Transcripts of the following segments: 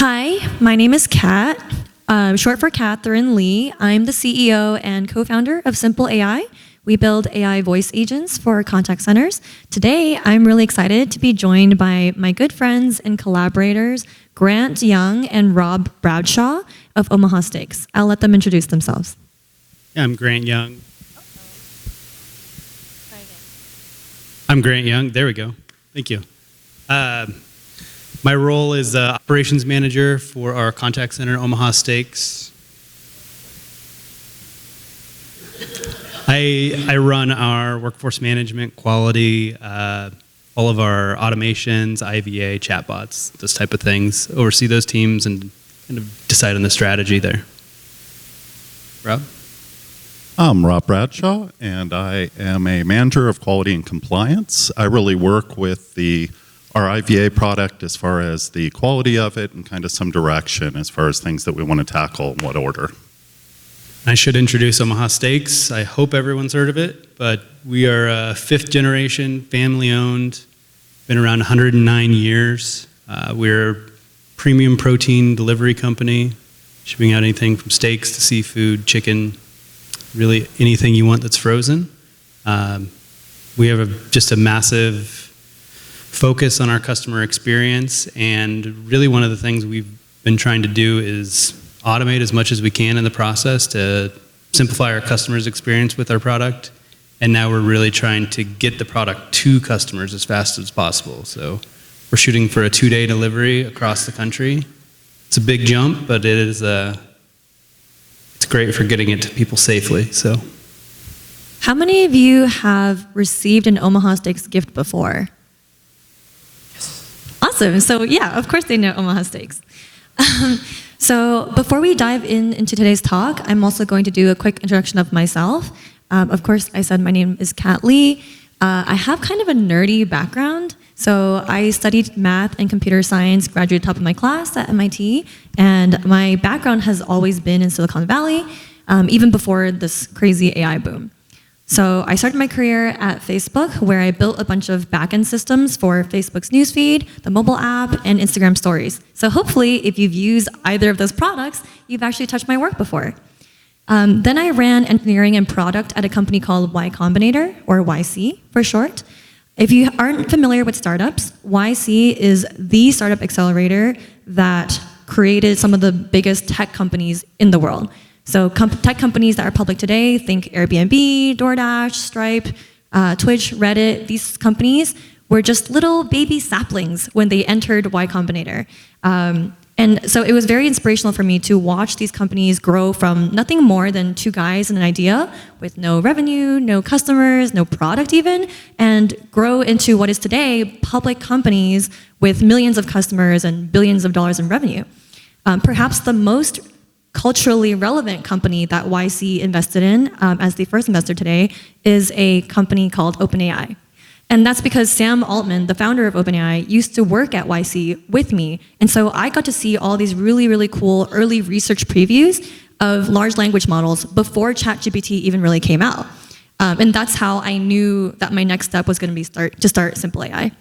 Hi, my name is Kat, short for Catherine Lee. I'm the CEO and co-founder of Simple AI. We build AI voice agents for contact centers. Today, I'm really excited to be joined by my good friends and collaborators, Grant Young and Rob Bradshaw of Omaha Steaks. I'll let them introduce themselves. Yeah, I'm Grant Young. I'm Grant Young. There we go. Thank you. My role is operations manager for our contact center, Omaha Steaks. I run our workforce management, quality, all of our automations, IVA, chatbots, those type of things. Oversee those teams and kind of decide on the strategy there. Rob? I'm Rob Bradshaw, and I am a manager of quality and compliance. I really work with our IVA product as far as the quality of it and kind of some direction as far as things that we want to tackle in what order. I should introduce Omaha Steaks. I hope everyone's heard of it, but we are a fifth generation, family owned, been around 109 years. We're a premium protein delivery company, shipping out anything from steaks to seafood, chicken, really anything you want that's frozen. We have just a massive focus on our customer experience, and really one of the things we've been trying to do is automate as much as we can in the process to simplify our customers' experience with our product. And now we're really trying to get the product to customers as fast as possible. So we're shooting for a 2-day delivery across the country. It's a big jump, but it's great for getting it to people safely. So, How many of you have received an Omaha Steaks gift before? Awesome. So yeah, of course they know Omaha Steaks. So before we dive into today's talk, I'm also going to do a quick introduction of myself. Of course, I said my name is Kat Lee. I have kind of a nerdy background. So I studied math and computer science, graduated top of my class at MIT, and my background has always been in Silicon Valley, even before this crazy AI boom. So I started my career at Facebook, where I built a bunch of backend systems for Facebook's newsfeed, the mobile app, and Instagram stories. So hopefully, if you've used either of those products, you've actually touched my work before. Then I ran engineering and product at a company called Y Combinator, or YC for short. If you aren't familiar with startups, YC is the startup accelerator that created some of the biggest tech companies in the world. So tech companies that are public today, think Airbnb, DoorDash, Stripe, Twitch, Reddit. These companies were just little baby saplings when they entered Y Combinator. And so it was very inspirational for me to watch these companies grow from nothing more than two guys and an idea with no revenue, no customers, no product even, and grow into what is today public companies with millions of customers and billions of dollars in revenue. Perhaps the most culturally relevant company that YC invested in as the first investor today is a company called OpenAI. And that's because Sam Altman, the founder of OpenAI, used to work at YC with me. And so I got to see all these really, really cool early research previews of large language models before ChatGPT even really came out. And that's how I knew that my next step was going to be to start Simple AI.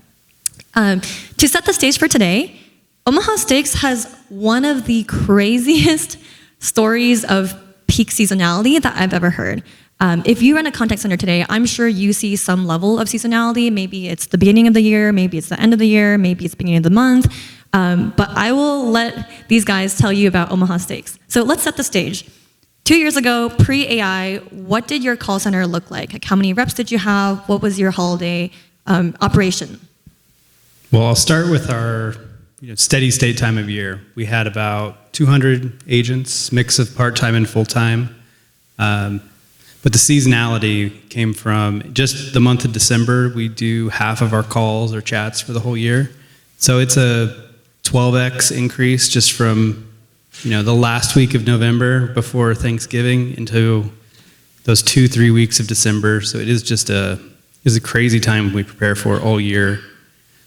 To set the stage for today, Omaha Steaks has one of the craziest stories of peak seasonality that I've ever heard. If you run a contact center today, I'm sure you see some level of seasonality. Maybe it's the beginning of the year, maybe it's the end of the year, maybe it's the beginning of the month. But I will let these guys tell you about Omaha Steaks. So let's set the stage. 2 years ago, pre-AI, what did your call center look like? Like, how many reps did you have? What was your holiday operation? Well, I'll start with our steady state time of year. We had about 200 agents, mix of part-time and full-time. But the seasonality came from just the month of December. We do half of our calls or chats for the whole year. So it's a 12x increase just from the last week of November before Thanksgiving into those 2-3 weeks of December. So it is just a crazy time we prepare for all year.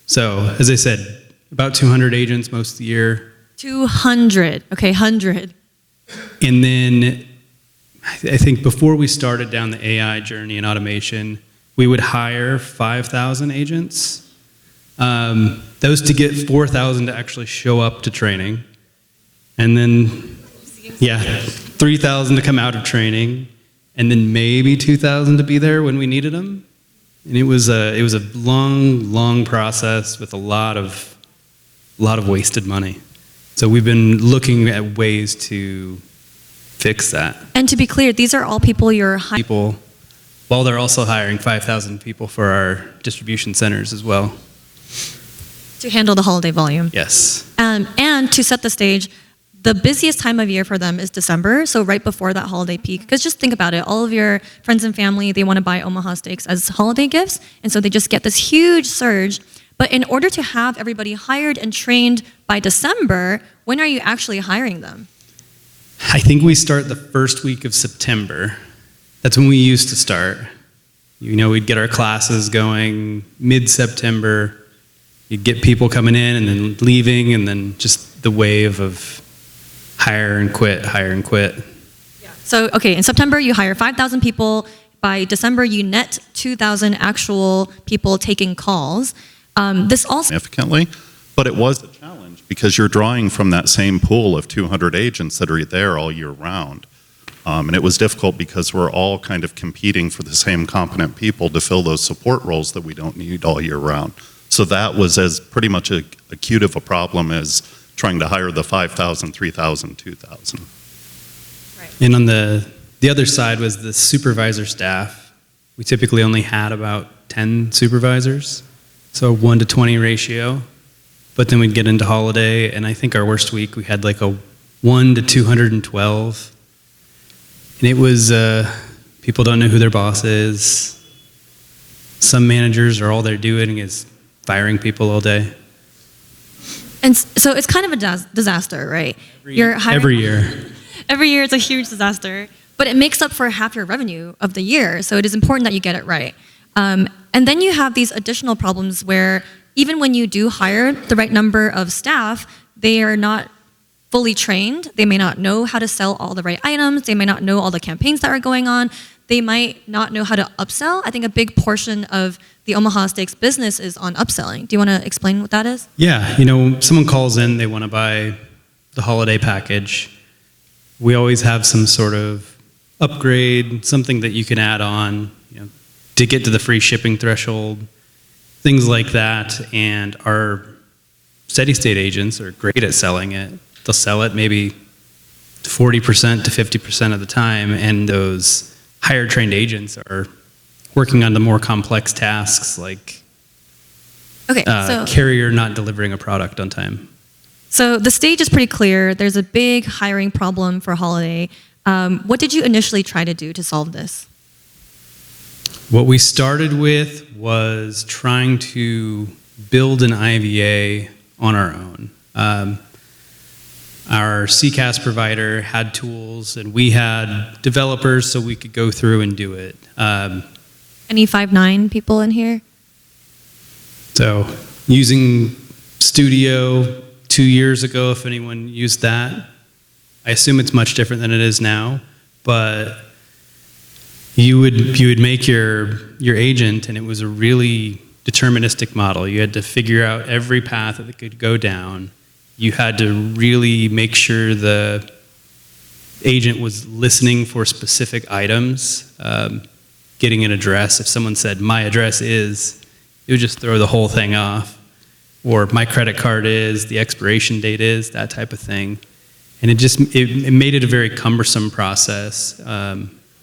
So as I said, about 200 agents most of the year. 200, okay, 100. And then I think before we started down the AI journey and automation, we would hire 5,000 agents. Those to get 4,000 to actually show up to training. And then, yeah, 3,000 to come out of training, and then maybe 2,000 to be there when we needed them. And it was a long process with a lot of wasted money. So we've been looking at ways to fix that. And to be clear, these are all people you're hiring. People, while they're also hiring 5,000 people for our distribution centers as well. To handle the holiday volume. Yes. And to set the stage, the busiest time of year for them is December, so right before that holiday peak. Because just think about it, all of your friends and family, they want to buy Omaha Steaks as holiday gifts, and so they just get this huge surge. But in order to have everybody hired and trained by December, when are you actually hiring them? I think we start the first week of September. That's when we used to start. You know, we'd get our classes going mid-September. You'd get people coming in and then leaving, and then just the wave of hire and quit. Yeah. So, okay, in September you hire 5,000 people. By December you net 2,000 actual people taking calls. This also significantly, but it was a challenge because you're drawing from that same pool of 200 agents that are there all year round. And it was difficult because we're all kind of competing for the same competent people to fill those support roles that we don't need all year round. So that was as pretty much acute of a problem as trying to hire the 5,000, 3,000, 2,000. Right. And on the other side was the supervisor staff. We typically only had about 10 supervisors, so 1 to 20 ratio. But then we'd get into holiday, and I think our worst week we had like a 1 to 212. And it was, people don't know who their boss is. Some managers are all they're doing is firing people all day. And so it's kind of a disaster, right? Every year. Every year it's a huge disaster, but it makes up for half your revenue of the year, so it is important that you get it right. And then you have these additional problems where even when you do hire the right number of staff, they are not fully trained. They may not know how to sell all the right items. They may not know all the campaigns that are going on. They might not know how to upsell. I think a big portion of the Omaha Steaks business is on upselling. Do you want to explain what that is? Yeah, you know, someone calls in, they want to buy the holiday package. We always have some sort of upgrade, something that you can add on, you know, to get to the free shipping threshold, things like that. And our steady state agents are great at selling it. They'll sell it maybe 40% to 50% of the time, and those higher trained agents are working on the more complex tasks like carrier not delivering a product on time. So the stage is pretty clear. There's a big hiring problem for holiday. What did you initially try to do to solve this? What we started with was trying to build an IVA on our own. Our CCAS provider had tools, and we had developers so we could go through and do it. Any 5'9" people in here? So using Studio 2 years ago, if anyone used that, I assume it's much different than it is now, but you would make your agent, and it was a really deterministic model. You had to figure out every path that it could go down. You had to really make sure the agent was listening for specific items, getting an address. If someone said, my address is, it would just throw the whole thing off. Or my credit card is, the expiration date is, that type of thing. And it made it a very cumbersome process.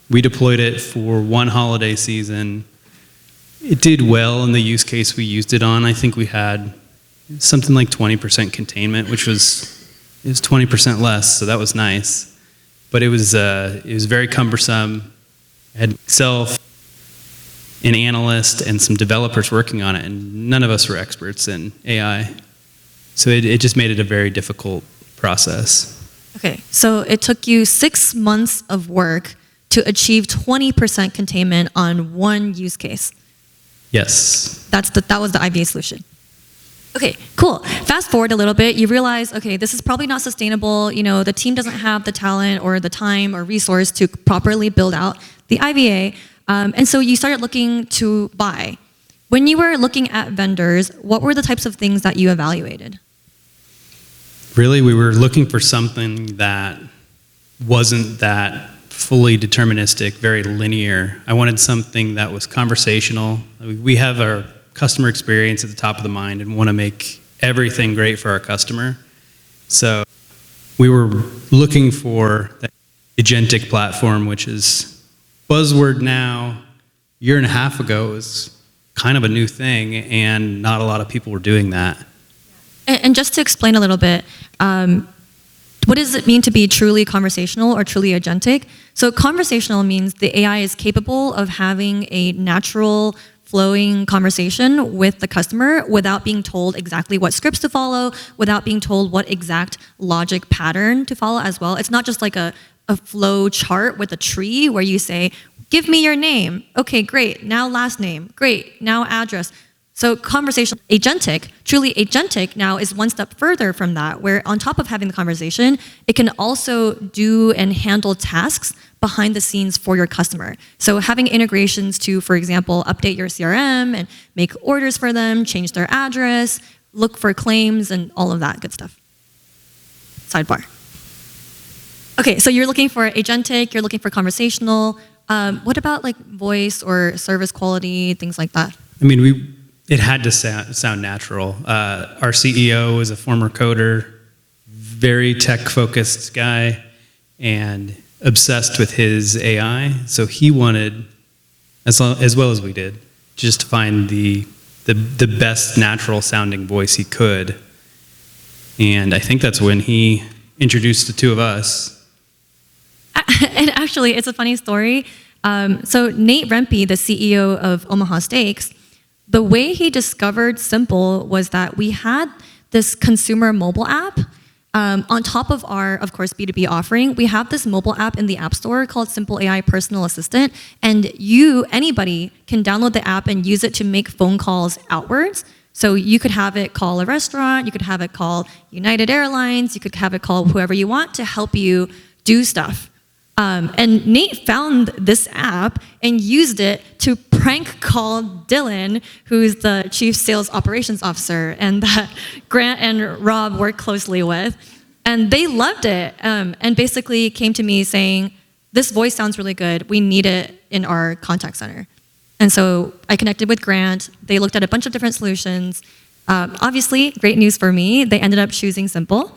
We deployed it for one holiday season. It did well in the use case we used it on. I think we had something like 20% containment, which was 20% less, so that was nice. But it was very cumbersome. I had myself, an analyst, and some developers working on it, and none of us were experts in AI. So it just made it a very difficult process. Okay, so it took you 6 months of work to achieve 20% containment on one use case. Yes. That was the IVA solution. Okay, cool. Fast forward a little bit, you realize, okay, this is probably not sustainable. You know, the team doesn't have the talent or the time or resource to properly build out the IVA. And so you started looking to buy. When you were looking at vendors, what were the types of things that you evaluated? Really, we were looking for something that wasn't that fully deterministic, very linear. I wanted something that was conversational. We have our customer experience at the top of the mind and want to make everything great for our customer. So we were looking for that agentic platform, which is buzzword now. A year and a half ago, it was kind of a new thing, and not a lot of people were doing that. And just to explain a little bit, what does it mean to be truly conversational or truly agentic? So conversational means the AI is capable of having a natural flowing conversation with the customer without being told exactly what scripts to follow, without being told what exact logic pattern to follow as well. It's not just like a flow chart with a tree where you say, give me your name. Okay, great. Now last name. Great. Now address. So conversational agentic, truly agentic now is one step further from that, where on top of having the conversation, it can also do and handle tasks behind the scenes for your customer. So having integrations to, for example, update your CRM and make orders for them, change their address, look for claims and all of that good stuff. Sidebar. Okay, so you're looking for agentic, you're looking for conversational. What about like voice or service quality, things like that? I mean, it had to sound natural. Our CEO is a former coder, very tech-focused guy, and obsessed with his AI. So he wanted, as well as we did, just to find the best natural-sounding voice he could. And I think that's when he introduced the two of us. And actually, it's a funny story. So Nate Rempe, the CEO of Omaha Steaks, the way he discovered Simple was that we had this consumer mobile app. On top of our, of course, B2B offering, we have this mobile app in the App Store called Simple AI Personal Assistant. And anybody can download the app and use it to make phone calls outwards. So you could have it call a restaurant, you could have it call United Airlines, you could have it call whoever you want to help you do stuff. And Nate found this app and used it to prank call Dylan, who's the Chief Sales Operations Officer, and that Grant and Rob work closely with. And they loved it, and basically came to me saying, this voice sounds really good. We need it in our contact center. And so I connected with Grant. They looked at a bunch of different solutions. Obviously, great news for me. They ended up choosing Simple.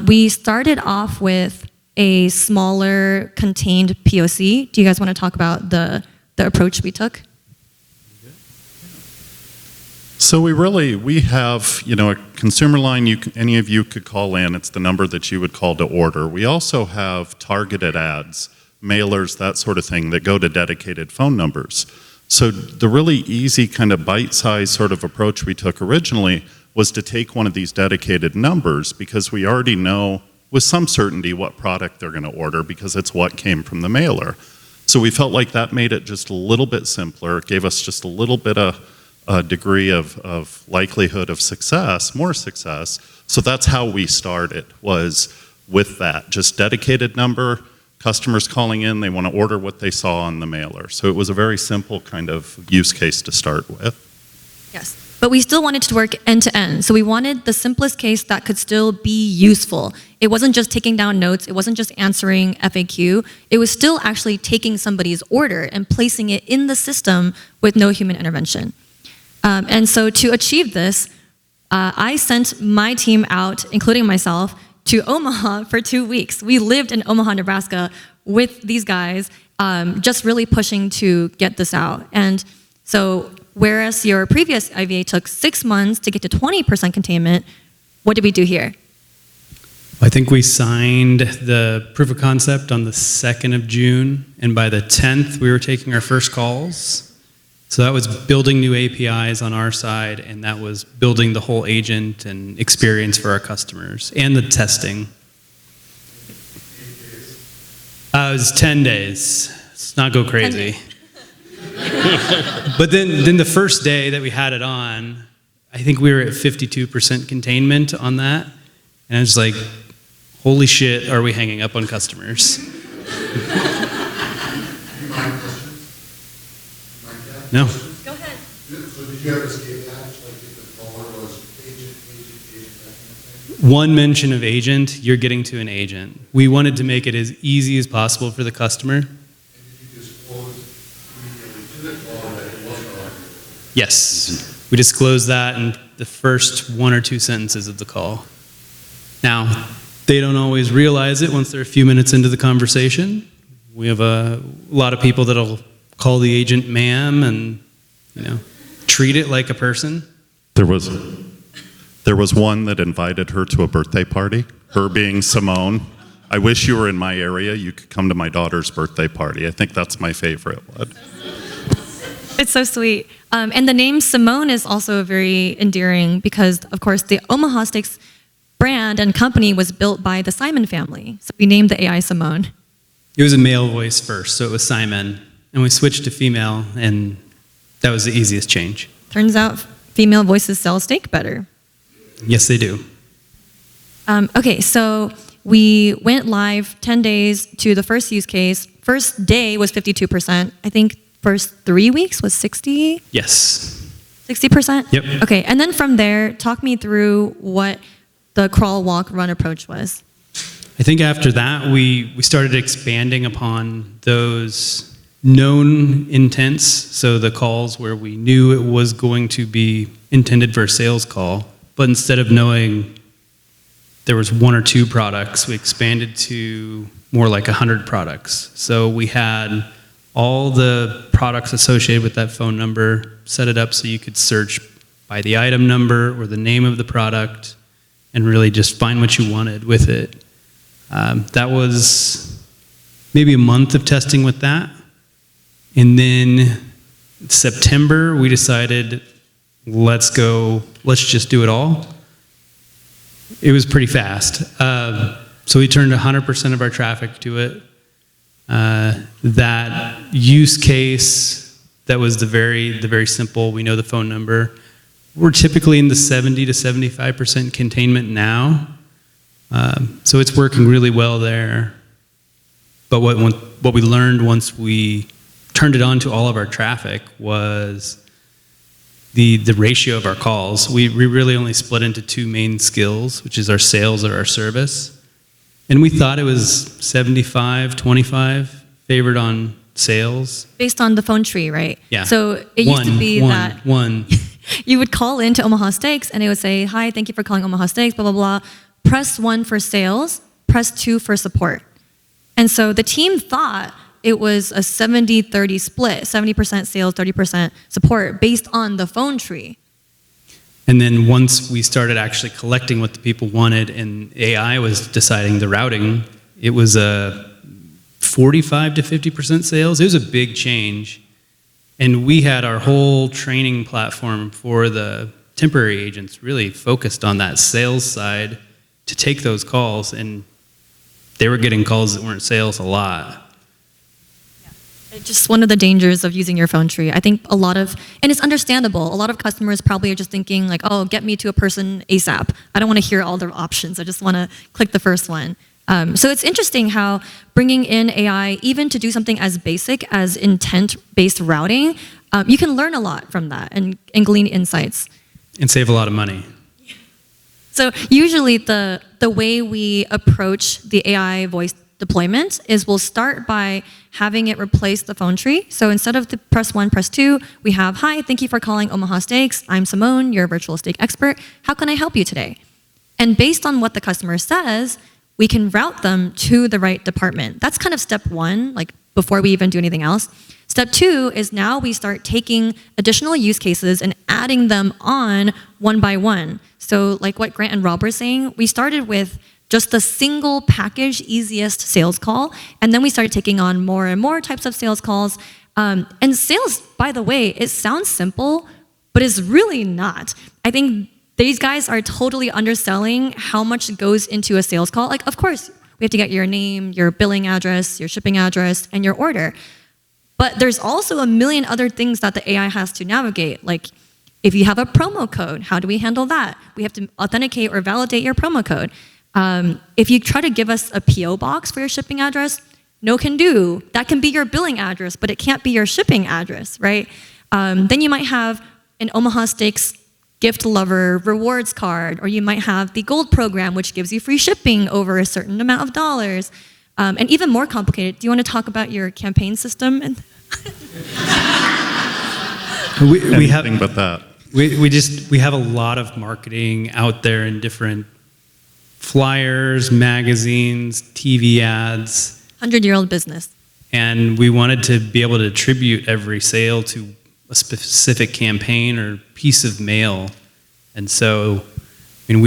We started off with a smaller contained POC. Do you guys want to talk about the approach we took? So we have, a consumer line any of you could call in. It's the number that you would call to order. We also have targeted ads, mailers, that sort of thing that go to dedicated phone numbers. So the really easy kind of bite-sized sort of approach we took originally was to take one of these dedicated numbers because we already know with some certainty what product they're going to order because it's what came from the mailer. So we felt like that made it just a little bit simpler. It gave us just a little bit of a degree of likelihood of success, more success. So that's how we started, was with that. Just dedicated number, customers calling in, they want to order what they saw on the mailer. So it was a very simple kind of use case to start with. Yes. But we still wanted to work end to end. So we wanted the simplest case that could still be useful. It wasn't just taking down notes. It wasn't just answering FAQ. It was still actually taking somebody's order and placing it in the system with no human intervention. And so to achieve this, I sent my team out, including myself, to Omaha for 2 weeks. We lived in Omaha, Nebraska with these guys, just really pushing to get this out. And so whereas your previous IVA took 6 months to get to 20% containment, what did we do here? I think we signed the proof of concept on the 2nd of June, and by the 10th, we were taking our first calls. So that was building new APIs on our side, and that was building the whole agent and experience for our customers, and the testing. It was 10 days. Let's not go crazy. But then the first day that we had it on, I think we were at 52% containment on that. And I was like, holy shit, are we hanging up on customers? No. Go ahead. So did you ever escape that? Like if the caller was agent, that kind of thing? one mention of agent, you're getting to an agent. We wanted to make it as easy as possible for the customer. Yes, we disclose that in the first 1 or 2 sentences of the call. Now, they don't always realize it once they're a few minutes into the conversation. We have a lot of people that'll call the agent ma'am and, treat it like a person. There was one that invited her to a birthday party, her being Simone. I wish you were in my area. You could come to my daughter's birthday party. I think that's my favorite one. It's so sweet. And the name Simone is also very endearing because, of course, the Omaha Steaks brand and company was built by the Simon family. So we named the AI Simone. It was a male voice first, so it was Simon. And we switched to female, and that was the easiest change. Turns out female voices sell steak better. Yes, they do. Okay, so we went live 10 days to the first use case. First day was 52%. I think first 3 weeks was 60? Yes. 60%? Yep. Okay, and then from there, talk me through what the crawl, walk, run approach was. I think after that, we started expanding upon those known intents, so the calls where we knew it was going to be intended for a sales call, but instead of knowing there was 1 or 2 products, we expanded to more like 100 products. So we had all the products associated with that phone number, set it up so you could search by the item number or the name of the product and really just find what you wanted with it. That was maybe a month of testing with that. And then September, we decided, let's just do it all. It was pretty fast. So we turned 100% of our traffic to it. That use case, that was the very simple, we know the phone number. We're typically in the 70 to 75% containment now. So it's working really well there. But what we learned once we turned it on to all of our traffic was the ratio of our calls. We really only split into 2 main skills, which is our sales or our service. And we thought it was 75-25 favored on sales. Based on the phone tree, right? Yeah. So it used to be that you would call into Omaha Steaks and it would say, hi, thank you for calling Omaha Steaks, blah, blah, blah. Press 1 for sales, press 2 for support. And so the team thought it was a 70-30 split, 70% sales, 30% support based on the phone tree. And then once we started actually collecting what the people wanted and AI was deciding the routing, it was a 45 to 50% sales. It was a big change. And we had our whole training platform for the temporary agents really focused on that sales side to take those calls, and they were getting calls that weren't sales a lot. It's just one of the dangers of using your phone tree. I think and it's understandable, a lot of customers probably are just thinking like, oh, get me to a person ASAP. I don't want to hear all the options. I just want to click the first one. So it's interesting how bringing in AI, even to do something as basic as intent-based routing, you can learn a lot from that and glean insights. And save a lot of money. So usually the way we approach the AI voice deployment is we'll start by having it replace the phone tree. So instead of the press 1, press 2, we have, hi, thank you for calling Omaha Steaks. I'm Simone, your virtual steak expert. How can I help you today? And based on what the customer says, we can route them to the right department. That's kind of step 1, like before we even do anything else. Step 2 is now we start taking additional use cases and adding them on one by one. So like what Grant and Rob were saying, we started with just the single package, easiest sales call, and then we started taking on more and more types of sales calls. And sales, by the way, it sounds simple, but it's really not. I think these guys are totally underselling how much goes into a sales call. Like, of course, we have to get your name, your billing address, your shipping address, and your order. But there's also a million other things that the AI has to navigate. Like, if you have a promo code, how do we handle that? We have to authenticate or validate your promo code. If you try to give us a PO box for your shipping address, no can do. That can be your billing address, but it can't be your shipping address, right? Then you might have an Omaha Steaks gift lover rewards card, or you might have the gold program, which gives you free shipping over a certain amount of dollars. And even more complicated, do you want to talk about your campaign system? we have Anything but that. we have a lot of marketing out there in different flyers, magazines, TV ads. 100-year-old business. And we wanted to be able to attribute every sale to a specific campaign or piece of mail. And so, I mean,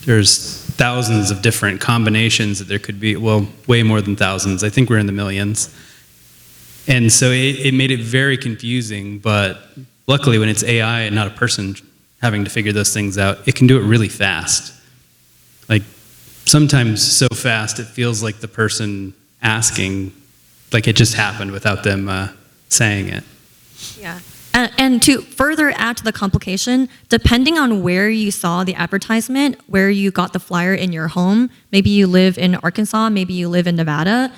there's thousands of different combinations that there could be, well, way more than thousands. I think we're in the millions. And so it made it very confusing, but luckily when it's AI and not a person having to figure those things out, it can do it really fast. Like, sometimes so fast it feels like the person asking, like it just happened without them saying it. Yeah. And to further add to the complication, depending on where you saw the advertisement, where you got the flyer in your home, maybe you live in Arkansas, maybe you live in Nevada,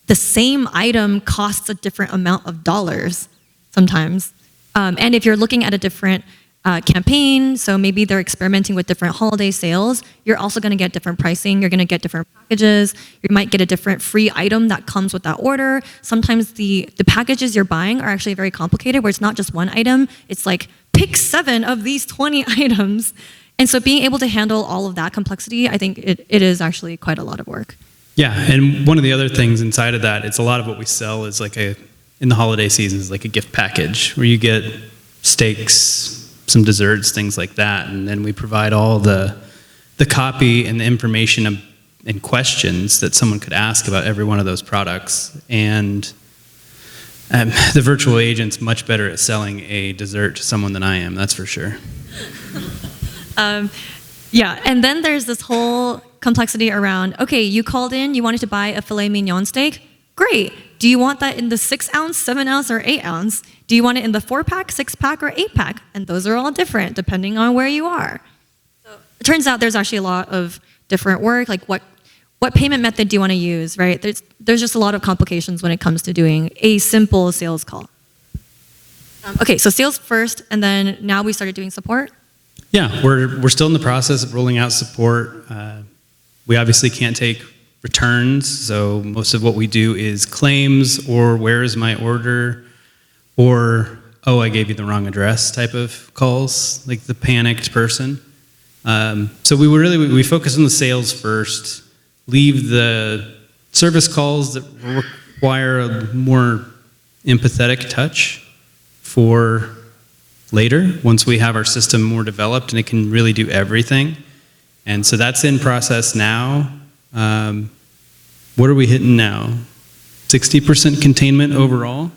the same item costs a different amount of dollars sometimes. And if you're looking at a different campaign, so maybe they're experimenting with different holiday sales, you're also going to get different pricing, you're going to get different packages, you might get a different free item that comes with that order. Sometimes the packages you're buying are actually very complicated, where it's not just one item, it's like, pick 7 of these 20 items. And so being able to handle all of that complexity, I think it is actually quite a lot of work. Yeah, and one of the other things inside of that, it's a lot of what we sell is like in the holiday season, is like a gift package, where you get steaks, some desserts, things like that, and then we provide all the copy and the information and questions that someone could ask about every one of those products. And the virtual agent's much better at selling a dessert to someone than I am, that's for sure. Yeah, and then there's this whole complexity around, okay, you called in, you wanted to buy a filet mignon steak, great. Do you want that in the 6-ounce, 7-ounce, or 8-ounce? Do you want it in the 4-pack, 6-pack, or 8-pack? And those are all different depending on where you are. So it turns out there's actually a lot of different work, like what payment method do you want to use, right? There's just a lot of complications when it comes to doing a simple sales call. Okay, so sales first, and then now we started doing support? Yeah, we're still in the process of rolling out support. We obviously can't take returns, so most of what we do is claims, or where is my order, or, oh, I gave you the wrong address type of calls, like the panicked person. So we focus on the sales first, leave the service calls that require a more empathetic touch for later, once we have our system more developed and it can really do everything. And so that's in process now. What are we hitting now? 60% containment overall?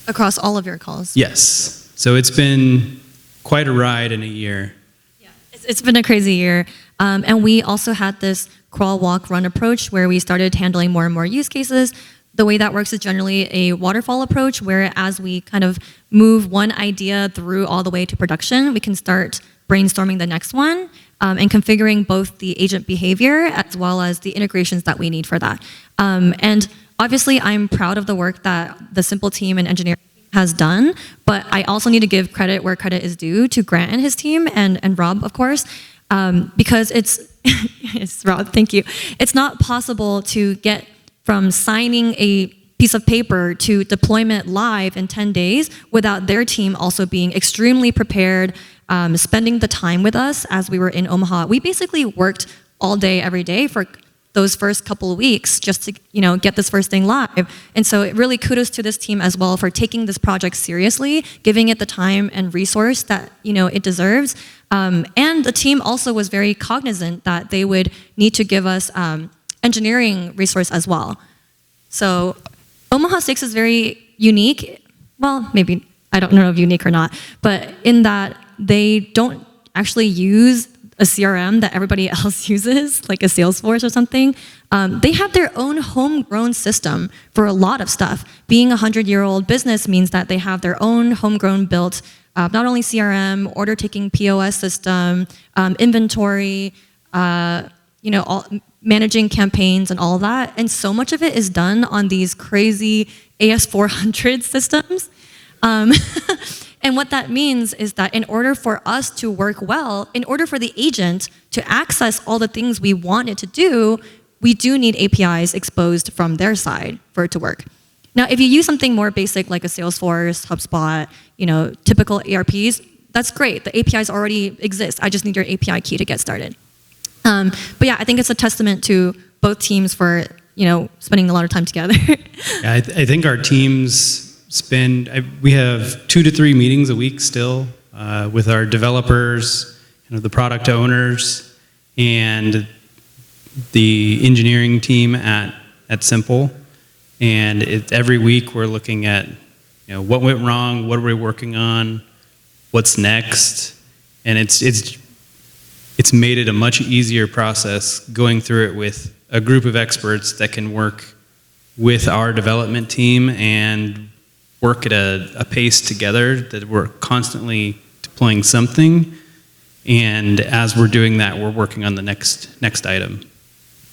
Across all of your calls? Yes. So it's been quite a ride in a year. Yeah, it's been a crazy year. And we also had this crawl, walk, run approach where we started handling more and more use cases. The way that works is generally a waterfall approach, where as we kind of move one idea through all the way to production, we can start brainstorming the next one. And configuring both the agent behavior as well as the integrations that we need for that. And obviously, I'm proud of the work that the Simple team and engineering has done, but I also need to give credit where credit is due to Grant and his team, and Rob, of course, because it's Rob, thank you. It's not possible to get from signing a piece of paper to deployment live in 10 days without their team also being extremely prepared, spending the time with us as we were in Omaha. We basically worked all day, every day for those first couple of weeks just to get this first thing live. And so it really kudos to this team as well for taking this project seriously, giving it the time and resource that it deserves. And the team also was very cognizant that they would need to give us engineering resource as well. So Omaha Steaks is very unique. Well, maybe, I don't know if unique or not, but in that they don't actually use a CRM that everybody else uses, like a Salesforce or something. They have their own homegrown system for a lot of stuff. Being a 100-year-old business means that they have their own homegrown built, not only CRM, order taking POS system, inventory, all, managing campaigns and all that. And so much of it is done on these crazy AS400 systems. And what that means is that in order for us to work well, in order for the agent to access all the things we want it to do, we do need APIs exposed from their side for it to work. Now, if you use something more basic like a Salesforce, HubSpot, typical ERPs, that's great. The APIs already exist. I just need your API key to get started. But yeah, I think it's a testament to both teams for spending a lot of time together. Yeah, I think our teams we have 2 to 3 meetings a week still with our developers, the product owners, and the engineering team at Simple. And every week we're looking at what went wrong, what are we working on, what's next, and it's made it a much easier process going through it with a group of experts that can work with our development team and work at a pace together that we're constantly deploying something, and as we're doing that, we're working on the next item.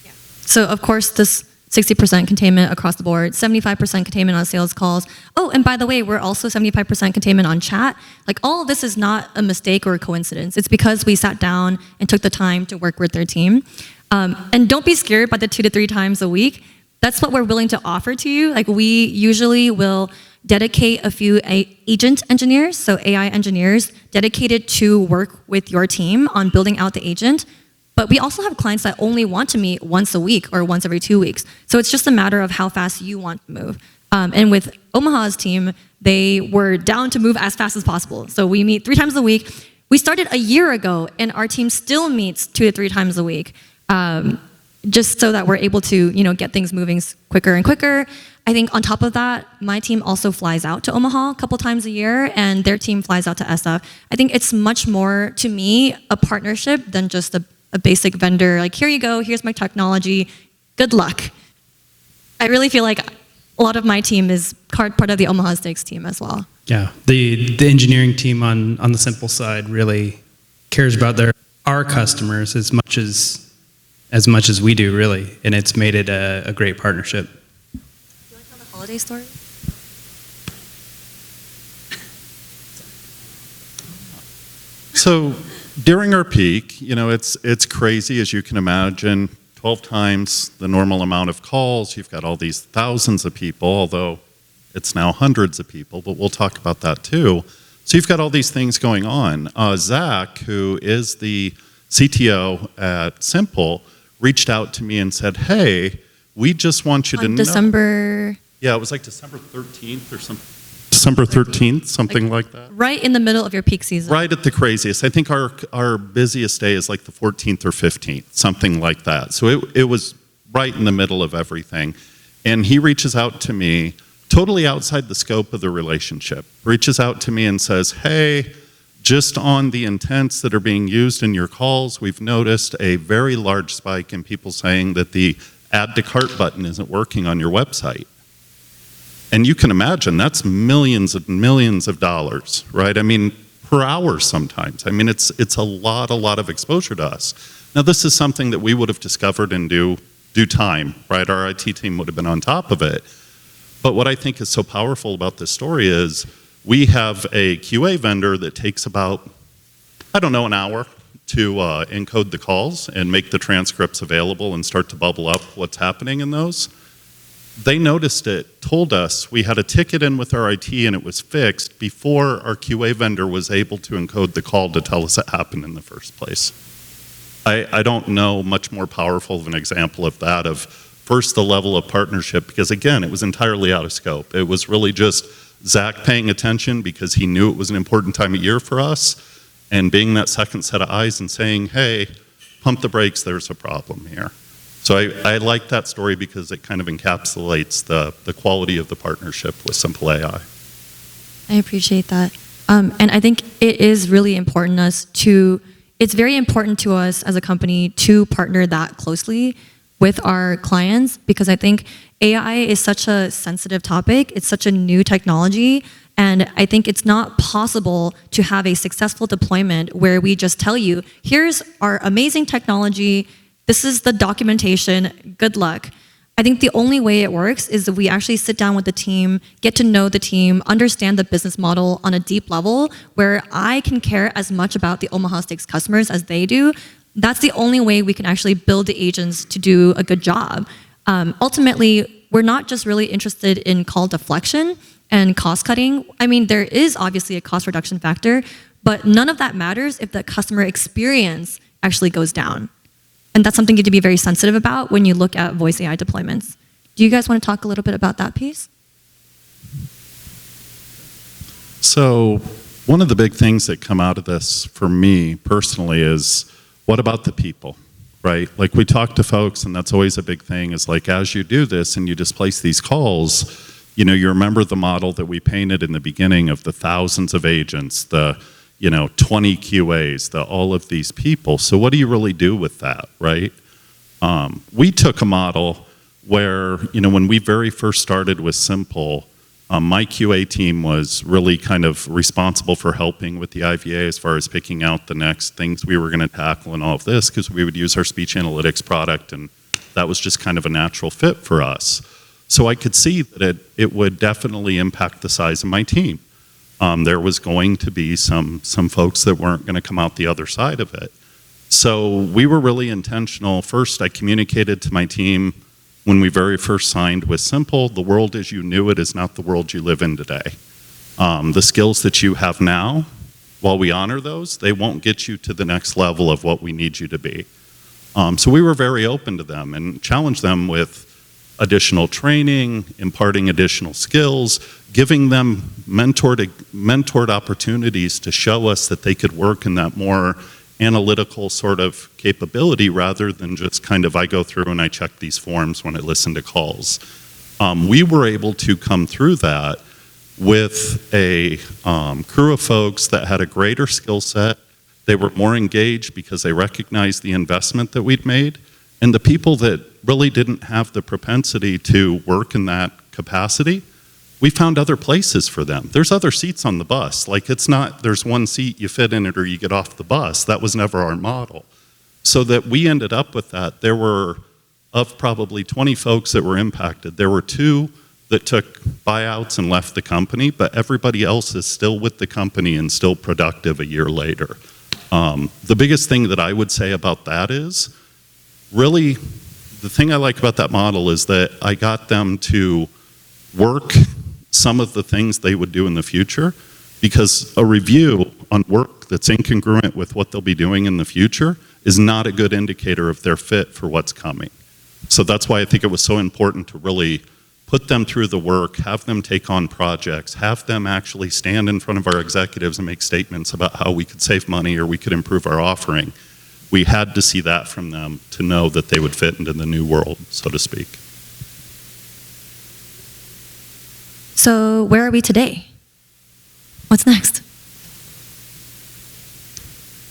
Yeah. So of course this 60% containment across the board, 75% containment on sales calls. Oh, and by the way, we're also 75% containment on chat. Like all of this is not a mistake or a coincidence. It's because we sat down and took the time to work with their team. And don't be scared by the 2 to 3 times a week. That's what we're willing to offer to you. Like we usually will dedicate a few agent engineers, so AI engineers, dedicated to work with your team on building out the agent. But we also have clients that only want to meet once a week or once every 2 weeks. So it's just a matter of how fast you want to move. And with Omaha's team, they were down to move as fast as possible. So we meet 3 times a week. We started a year ago, and our team still meets 2 to 3 times a week, just so that we're able to get things moving quicker and quicker. I think on top of that, my team also flies out to Omaha a couple times a year, and their team flies out to SF. I think it's much more, to me, a partnership than just a basic vendor, like here you go, here's my technology, good luck. I really feel like a lot of my team is part of the Omaha Steaks team as well. Yeah, the engineering team on the Simple side really cares about our customers as much as we do, really, and it's made it a great partnership. Do you want to tell the holiday story? So during our peak, it's crazy, as you can imagine, 12 times the normal amount of calls. You've got all these thousands of people, although it's now hundreds of people, but we'll talk about that too. So you've got all these things going on. Zach, who is the CTO at Simple, reached out to me and said, hey, we just want you to know. December... Yeah, it was like December 13th or something. December 13th, something like that. Right in the middle of your peak season. Right at the craziest. I think our busiest day is like the 14th or 15th, something like that. So it was right in the middle of everything. And he reaches out to me, totally outside the scope of the relationship, reaches out to me and says, hey, just on the intents that are being used in your calls, we've noticed a very large spike in people saying that the add to cart button isn't working on your website. And you can imagine that's millions and millions of dollars, right? I mean, per hour sometimes. I mean, it's a lot of exposure to us. Now, this is something that we would have discovered in due time, right? Our IT team would have been on top of it. But what I think is so powerful about this story is we have a QA vendor that takes about, an hour to encode the calls and make the transcripts available and start to bubble up what's happening in those. They noticed it, told us we had a ticket in with our IT and it was fixed before our QA vendor was able to encode the call to tell us it happened in the first place. I don't know much more powerful of an example of that, of first the level of partnership, because again, it was entirely out of scope. It was really just Zach paying attention because he knew it was an important time of year for us, and being that second set of eyes and saying, hey, pump the brakes, there's a problem here. So I like that story because it kind of encapsulates the quality of the partnership with Simple AI. I appreciate that. And I think it is really important it's very important to us as a company to partner that closely with our clients, because I think AI is such a sensitive topic. It's such a new technology. And I think it's not possible to have a successful deployment where we just tell you, here's our amazing technology, this is the documentation, good luck. I think the only way it works is if we actually sit down with the team, get to know the team, understand the business model on a deep level where I can care as much about the Omaha Steaks customers as they do. That's the only way we can actually build the agents to do a good job. Ultimately, we're not just really interested in call deflection and cost cutting. I mean, there is obviously a cost reduction factor, but none of that matters if the customer experience actually goes down. And that's something you have to be very sensitive about when you look at voice AI deployments. Do you guys want to talk a little bit about that piece? So one of the big things that come out of this for me personally is, what about the people, right? Like we talk to folks, and that's always a big thing, is like as you do this and you displace these calls, you know, you remember the model that we painted in the beginning of the thousands of agents, the 20 QAs, all of these people. So what do you really do with that, right? We took a model where, when we very first started with Simple, my QA team was really kind of responsible for helping with the IVA as far as picking out the next things we were going to tackle and all of this, because we would use our speech analytics product, and that was just kind of a natural fit for us. So I could see that it would definitely impact the size of my team. There was going to be some folks that weren't going to come out the other side of it. So we were really intentional. First, I communicated to my team when we very first signed with Simple, the world as you knew it is not the world you live in today. The skills that you have now, while we honor those, they won't get you to the next level of what we need you to be. So we were very open to them and challenged them with additional training, imparting additional skills, giving them mentored opportunities to show us that they could work in that more analytical sort of capability rather than just kind of I go through and I check these forms when I listen to calls. We were able to come through that with a crew of folks that had a greater skill set. They were more engaged because they recognized the investment that we'd made. And the people that really didn't have the propensity to work in that capacity, we found other places for them. There's other seats on the bus. Like it's not, there's one seat, you fit in it or you get off the bus. That was never our model. So that we ended up with that. There were, of probably 20 folks that were impacted, there were 2 that took buyouts and left the company, but everybody else is still with the company and still productive a year later. The biggest thing that I would say about that is, really, the thing I like about that model is that I got them to work some of the things they would do in the future, because a review on work that's incongruent with what they'll be doing in the future is not a good indicator of their fit for what's coming. So that's why I think it was so important to really put them through the work, have them take on projects, have them actually stand in front of our executives and make statements about how we could save money or we could improve our offering. We had to see that from them to know that they would fit into the new world, so to speak. So where are we today? What's next?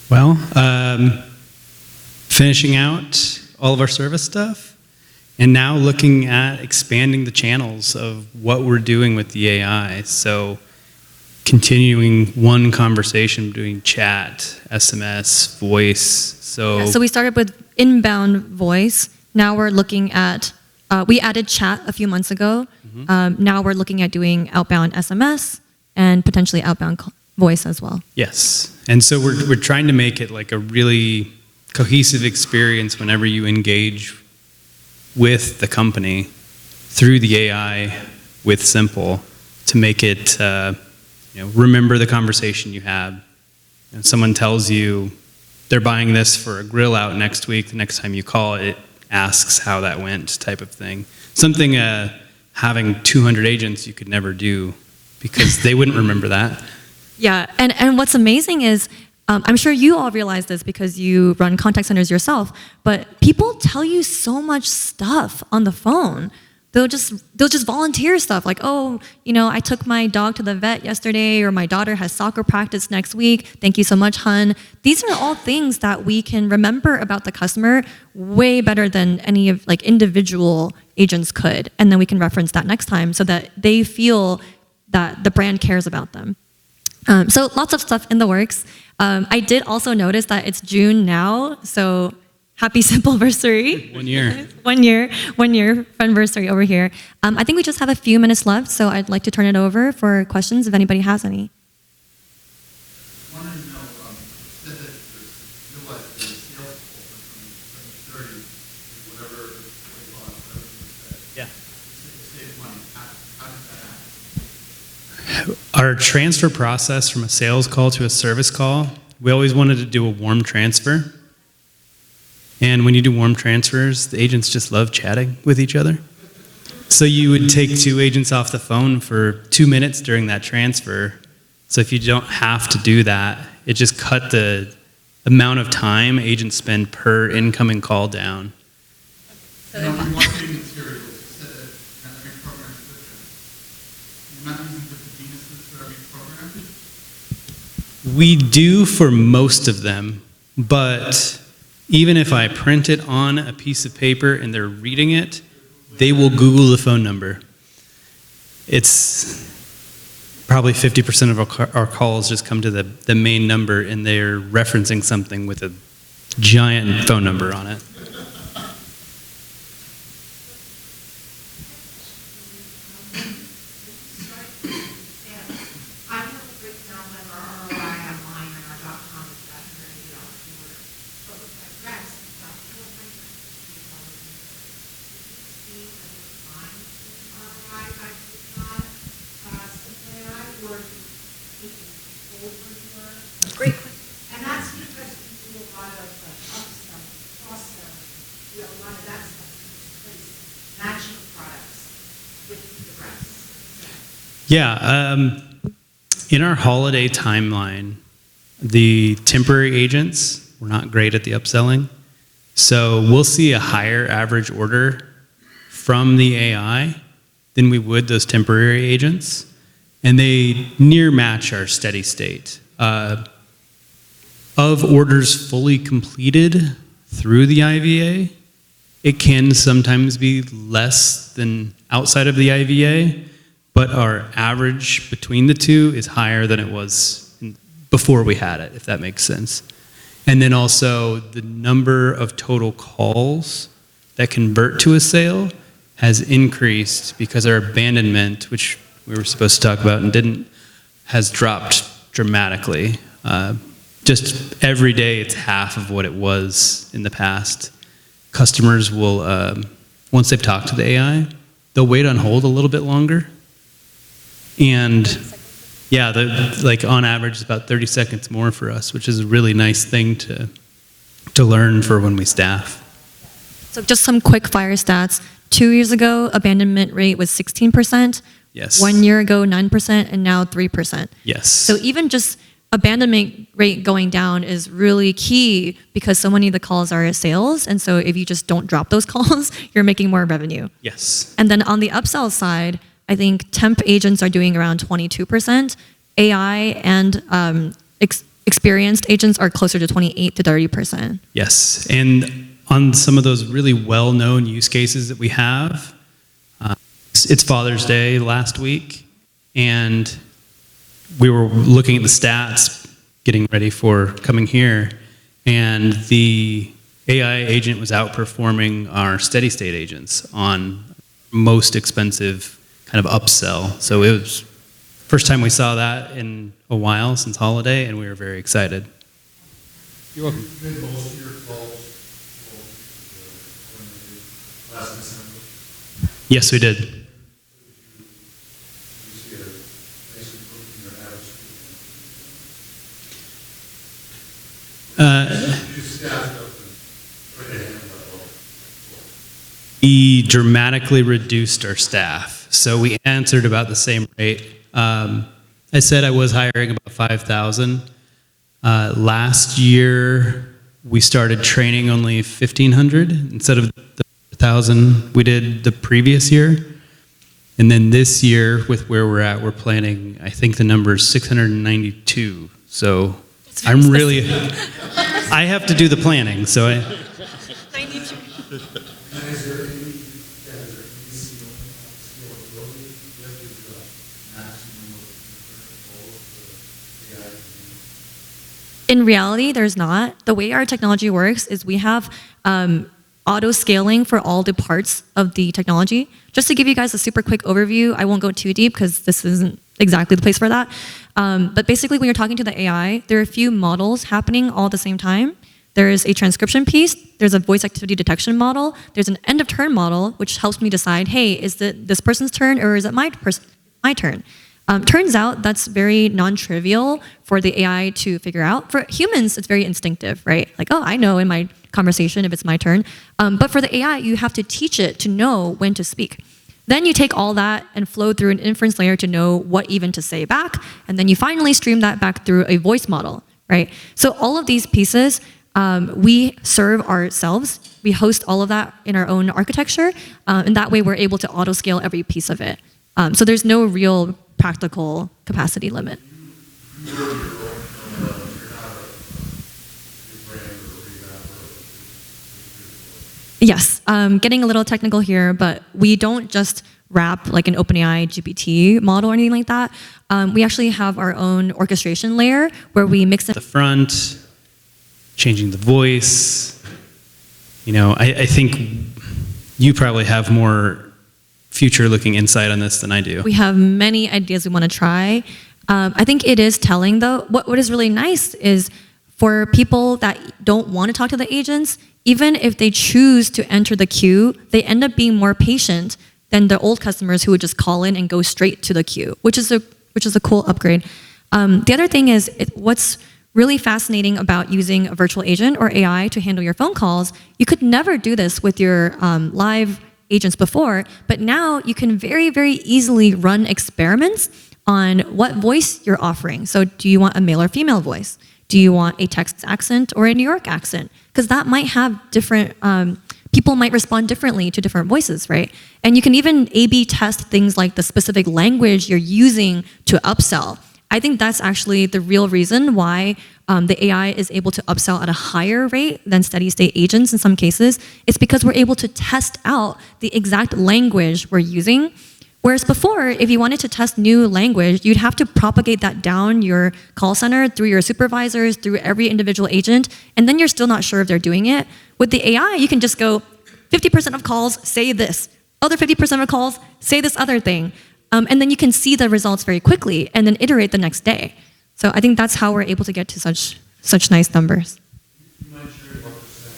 Well, finishing out all of our service stuff, and now looking at expanding the channels of what we're doing with the AI. So continuing one conversation, doing chat, SMS, voice. So we started with inbound voice. Now we're looking at, we added chat a few months ago. Now we're looking at doing outbound SMS and potentially outbound voice as well. Yes. And so we're trying to make it like a really cohesive experience whenever you engage with the company through the AI with Simple to make it, remember the conversation you had. And someone tells you they're buying this for a grill out next week, the next time you call, it asks how that went type of thing. Something having 200 agents you could never do because they wouldn't remember that. Yeah, and what's amazing is, I'm sure you all realize this because you run contact centers yourself, but people tell you so much stuff on the phone. They'll just volunteer stuff like, oh, I took my dog to the vet yesterday, or my daughter has soccer practice next week. Thank you so much, hun. These are all things that we can remember about the customer way better than any of individual agents could. And then we can reference that next time so that they feel that the brand cares about them. So lots of stuff in the works. I did also notice that it's June now, so Happy Simpleversary. 1 year. 1 year friendversary over here. I think we just have a few minutes left, so I'd like to turn it over for questions if anybody has any. Wanted to know, said that there's realized that the sales goal for 2030 is whatever weight loss, whatever you said. Yeah. Save money. How does that happen? Our transfer process from a sales call to a service call, we always wanted to do a warm transfer. And when you do warm transfers, the agents just love chatting with each other. So you would take two agents off the phone for 2 minutes during that transfer. So if you don't have to do that, it just cut the amount of time agents spend per incoming call down. You know, when marketing materials, you said that every program is different. You're not using different penises for every program? We do for most of them, but even if I print it on a piece of paper and they're reading it, they will Google the phone number. It's probably 50% of our calls just come to the main number and they're referencing something with a giant phone number on it. Great. And that's because we do a lot of upselling, cross-selling. We have a lot of that stuff in place, matching products with the rest. In our holiday timeline, the temporary agents were not great at the upselling. So we'll see a higher average order from the AI than we would those temporary agents. And they near match our steady state. Of orders fully completed through the IVA, it can sometimes be less than outside of the IVA, but our average between the two is higher than it was before we had it, if that makes sense. And then also the number of total calls that convert to a sale has increased because our abandonment, which we were supposed to talk about and didn't, has dropped dramatically. Just every day it's half of what it was in the past. Customers will, once they've talked to the AI, they'll wait on hold a little bit longer. And yeah, like on average, it's about 30 seconds more for us, which is a really nice thing to learn for when we staff. So just some quick fire stats. 2 years ago, abandonment rate was 16%. Yes. 1 year ago, 9%, and now 3%. Yes. So even just abandonment rate going down is really key because so many of the calls are sales. And so if you just don't drop those calls, you're making more revenue. Yes. And then on the upsell side, I think temp agents are doing around 22%. AI and experienced agents are closer to 28 to 30%. Yes. And on some of those really well-known use cases that we have, it's Father's Day last week, and we were looking at the stats, getting ready for coming here, and the AI agent was outperforming our steady state agents on most expensive kind of upsell. So it was first time we saw that in a while since holiday, and we were very excited. You're welcome. You did most of your calls last December. Yes, we did. You see a nice improvement in your average speed. You staffed up and put a hand up. We dramatically reduced our staff. So we answered about the same rate. I said I was hiring about 5,000. Last year, we started training only 1,500 instead of the 1,000 we did the previous year. And then this year, with where we're at, we're planning, I think the number is 692. So I'm really, I have to do the planning. So I. In reality, there's not. The way our technology works is we have auto scaling for all the parts of the technology. Just to give you guys a super quick overview, I won't go too deep because this isn't exactly the place for that. But basically, when you're talking to the AI, there are a few models happening all at the same time. There's a transcription piece, there's a voice activity detection model, there's an end of turn model, which helps me decide, hey, is it this person's turn or is it my turn? Turns out that's very non-trivial for the AI to figure out. For humans, it's very instinctive, right? Like, oh, I know in my conversation if it's my turn. But for the AI, you have to teach it to know when to speak. Then you take all that and flow through an inference layer to know what even to say back, and then you finally stream that back through a voice model, right? So all of these pieces, we serve ourselves. We host all of that in our own architecture, and that way we're able to auto-scale every piece of it. So there's no real practical capacity limit. Yes, getting a little technical here, but we don't just wrap like an OpenAI GPT model or anything like that. We actually have our own orchestration layer where we mix The front, changing the voice. You know, I think you probably have more future-looking insight on this than I do. We have many ideas we want to try. I think it is telling, though. What is really nice is for people that don't want to talk to the agents, even if they choose to enter the queue, they end up being more patient than the old customers who would just call in and go straight to the queue, which is a cool upgrade. The other thing is what's really fascinating about using a virtual agent or AI to handle your phone calls. You could never do this with your live agents before, but now you can very, very easily run experiments on what voice you're offering. So do you want a male or female voice? Do you want a Texas accent or a New York accent? Because that might have different, people might respond differently to different voices, right? And you can even A/B test things like the specific language you're using to upsell. I think that's actually the real reason why the AI is able to upsell at a higher rate than steady state agents in some cases. It's because we're able to test out the exact language we're using. Whereas before, if you wanted to test new language, you'd have to propagate that down your call center through your supervisors, through every individual agent, and then you're still not sure if they're doing it. With the AI, you can just go, 50% of calls say this, other 50% of calls say this other thing. And then you can see the results very quickly and then iterate the next day. So I think that's how we're able to get to such nice numbers. You might share what percent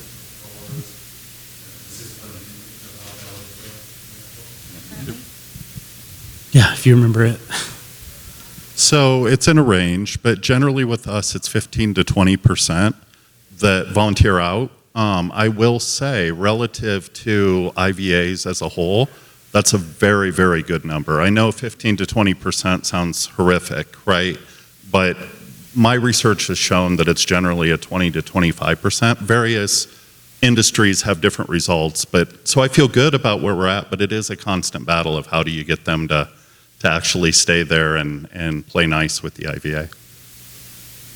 of the system Yeah, if you remember it. So it's in a range, but generally with us, it's 15 to 20% that volunteer out. I will say, relative to IVAs as a whole, that's a very, very good number. I know 15 to 20% sounds horrific, right? But my research has shown that it's generally a 20 to 25%. Various industries have different results, but so I feel good about where we're at, but it is a constant battle of how do you get them to actually stay there and play nice with the IVA.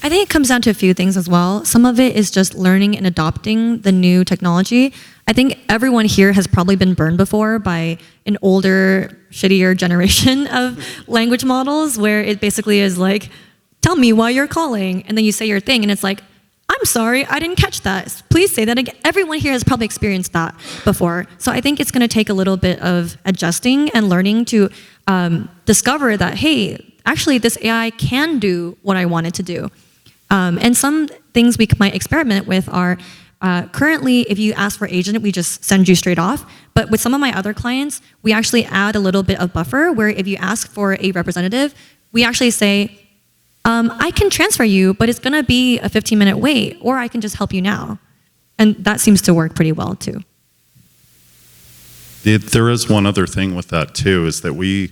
I think it comes down to a few things as well. Some of it is just learning and adopting the new technology. I think everyone here has probably been burned before by an older, shittier generation of language models where it basically is like, tell me why you're calling, and then you say your thing, and it's like, I'm sorry, I didn't catch that. Please say that again. Everyone here has probably experienced that before. So I think it's going to take a little bit of adjusting and learning to discover that, hey, actually this AI can do what I want it to do. And some things we might experiment with are currently, if you ask for agent, we just send you straight off. But with some of my other clients, we actually add a little bit of buffer where if you ask for a representative, we actually say, I can transfer you, but it's going to be a 15-minute wait, or I can just help you now. And that seems to work pretty well, too. There is one other thing with that, too, is that we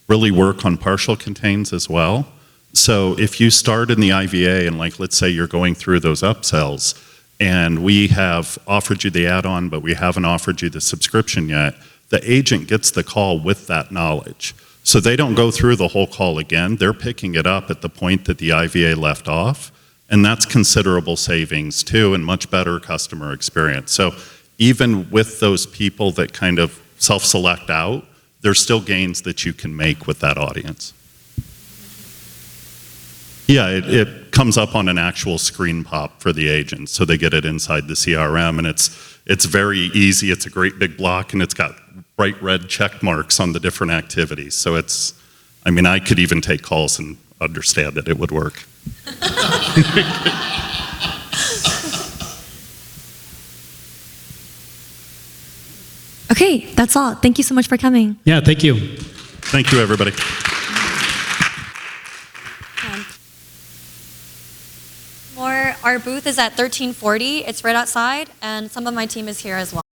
really work on partial contains as well. So if you start in the IVA and, like, let's say you're going through those upsells, and we have offered you the add-on, but we haven't offered you the subscription yet, the agent gets the call with that knowledge. So they don't go through the whole call again. They're picking it up at the point that the IVA left off, and that's considerable savings too and much better customer experience. So even with those people that kind of self-select out, there's still gains that you can make with that audience. Yeah, it comes up on an actual screen pop for the agent, so they get it inside the CRM, and it's very easy. It's a great big block, and it's got bright red check marks on the different activities. So I could even take calls and understand that it would work. Okay, that's all. Thank you so much for coming. Yeah, thank you. Thank you, everybody. Our booth is at 1340. It's right outside, and some of my team is here as well.